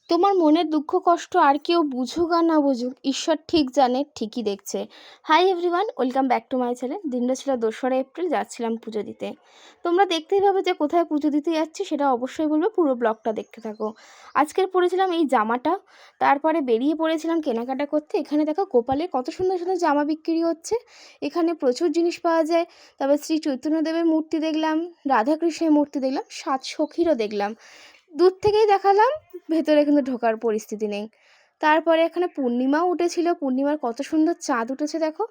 তোমার মনের দুঃখ কষ্ট আর কেউ বুঝুক আর না বুঝুক, ঈশ্বর ঠিক জানে, ঠিকই দেখছে। Hi everyone, welcome back to my channel. দিনটা ছিল 2রা এপ্রিল, যাচ্ছিলাম পুজো দিতে। তোমরা দেখতেই পাবে যে কোথায় পুজো দিতে যাচ্ছি, সেটা অবশ্যই বলবো, পুরো ব্লগটা দেখতে থাকো। আজকের পরেছিলাম এই জামাটা, তারপরে বেরিয়ে পড়েছিলাম কেনাকাটা করতে। এখানে দেখো গোপালের কত সুন্দর সুন্দর জামা বিক্রি হচ্ছে, এখানে প্রচুর জিনিস পাওয়া যায়। তারপর শ্রী চৈতন্যদেবের মূর্তি দেখলাম, রাধাকৃষ্ণের মূর্তি দেখলাম, 7 সখীরও দেখলাম। দূর থেকেই দেখালাম, ভেতরে কিন্তু ঢোকার পরিস্থিতি নেই। তারপরে এখানে পূর্ণিমাও উঠেছিল, পূর্ণিমার কত সুন্দর চাঁদ উঠেছে দেখো।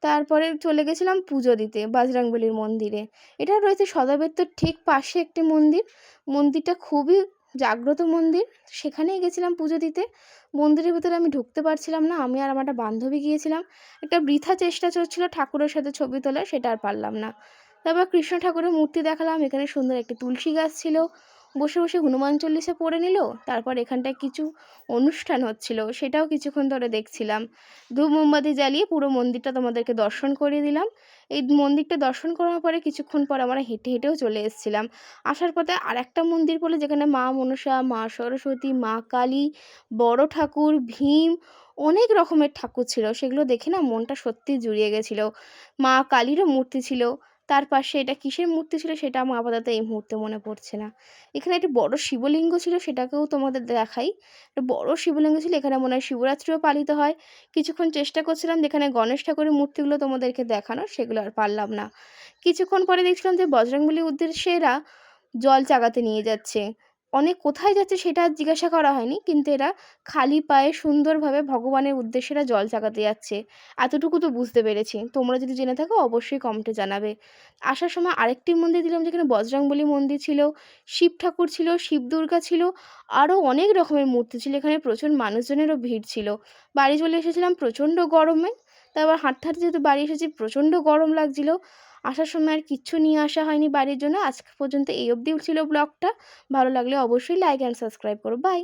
তারপরে চলে গেছিলাম পুজো দিতে বজরংবলীর মন্দিরে। এটা রয়েছে সদাবেত্তর ঠিক পাশে একটি মন্দির। মন্দিরটা খুবই জাগ্রত মন্দির, সেখানেই গেছিলাম পুজো দিতে। মন্দিরের ভিতরে আমি ঢুকতে পারছিলাম না, আমি আর আমার একটা বান্ধবী গিয়েছিলাম। একটা বৃথা চেষ্টা চলছিল ঠাকুরের সাথে ছবি তোলার, সেটা আর পারলাম না। তারপর কৃষ্ণ ঠাকুরের মূর্তি দেখালাম, এখানে সুন্দর একটি তুলসী গাছ ছিল, বসে বসে হনুমান চল্লিশা পড়ে নিল। তারপর এখানটায় কিছু অনুষ্ঠান হচ্ছিল, সেটাও কিছুক্ষণ ধরে দেখছিলাম। ধূপ মোমবাতি জ্বালিয়ে পুরো মন্দিরটা তোমাদেরকে দর্শন করিয়ে দিলাম। এই মন্দিরটা দর্শন করার পরে কিছুক্ষণ পর আমরা হেঁটে হেঁটেও চলে এসেছিলাম। আসার পথে আর একটা মন্দির পড়লো, যেখানে মা মনসা, মা সরস্বতী, মা কালী, বড় ঠাকুর, ভীম, অনেক রকমের ঠাকুর ছিল। সেগুলো দেখে না মনটা সত্যি জুড়িয়ে গেছিল। মা কালীরও মূর্তি ছিল। তার পাশে এটা কিসের মূর্তি ছিল সেটা আমার আপাতত এই মুহূর্তে মনে পড়ছে না। এখানে একটি বড় শিবলিঙ্গ ছিল, সেটাকেও তোমাদের দেখাই। একটা বড় শিবলিঙ্গ ছিল, এখানে মনে হয় শিবরাত্রিও পালিত হয়। কিছুক্ষণ চেষ্টা করছিলাম যেখানে গণেশ ঠাকুরের মূর্তিগুলো তোমাদেরকে দেখানোর, সেগুলো আর পারলাম না। কিছুক্ষণ পরে দেখছিলাম যে বজরংবলীর উদ্দেশ্যে এরা জল চাগাতে নিয়ে যাচ্ছে। অনেক কোথায় যাচ্ছে সেটা আর জিজ্ঞাসা করা হয়নি, কিন্তু এরা খালি পায়ে সুন্দরভাবে ভগবানের উদ্দেশ্যে এরা জল চাগাতে যাচ্ছে। এতটুকু তো বুঝতে পেরেছি, তোমরা যদি জেনে থাকো অবশ্যই কমেন্টে জানাবে। আসার সময় আরেকটি মন্দির দিলাম, যেখানে বজরংবলী মন্দির ছিল, শিব ঠাকুর ছিল, শিব দুর্গা ছিল, আরও অনেক রকমের মূর্তি ছিল। এখানে প্রচুর মানুষজনেরও ভিড় ছিল। বাড়ি চলে এসেছিলাম প্রচণ্ড গরমে। তারপর হাঁটতে হাঁটতে যেহেতু বাড়ি এসেছি, প্রচণ্ড গরম লাগছিল। আসার সময় আর কিচ্ছু নিয়ে আসা হয়নি বাড়ির জন্য। আজকে পর্যন্ত এই অবধি ছিল ব্লগটা। ভালো লাগলে অবশ্যই লাইক অ্যান্ড সাবস্ক্রাইব করো। বাই।